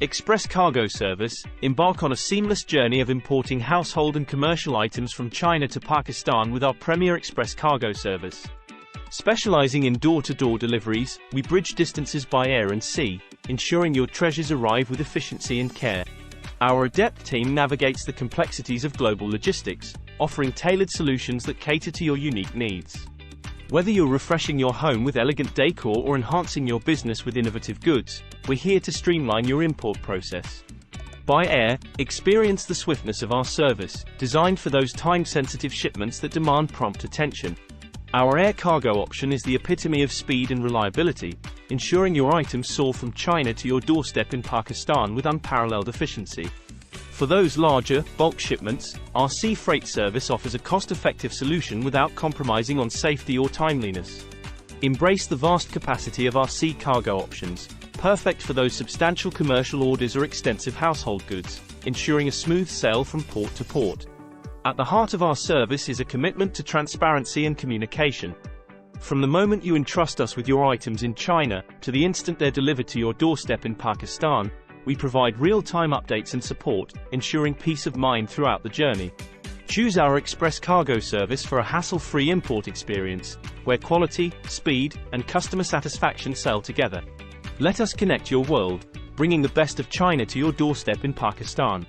Express Cargo Service, embark on a seamless journey of importing household and commercial items from China to Pakistan with our premier express cargo service. Specializing in door-to-door deliveries, we bridge distances by air and sea, ensuring your treasures arrive with efficiency and care. Our adept team navigates the complexities of global logistics, offering tailored solutions that cater to your unique needs. Whether you're refreshing your home with elegant decor or enhancing your business with innovative goods, we're here to streamline your import process. By air, experience the swiftness of our service, designed for those time-sensitive shipments that demand prompt attention. Our air cargo option is the epitome of speed and reliability, ensuring your items soar from China to your doorstep in Pakistan with unparalleled efficiency. For those larger, bulk shipments, our sea freight service offers a cost-effective solution without compromising on safety or timeliness. Embrace the vast capacity of our sea cargo options, perfect for those substantial commercial orders or extensive household goods, ensuring a smooth sail from port to port. At the heart of our service is a commitment to transparency and communication. From the moment you entrust us with your items in China, to the instant they're delivered to your doorstep in Pakistan, we provide real-time updates and support, ensuring peace of mind throughout the journey. Choose our Express Cargo Service for a hassle-free import experience, where quality, speed, and customer satisfaction sail together. Let us connect your world, bringing the best of China to your doorstep in Pakistan.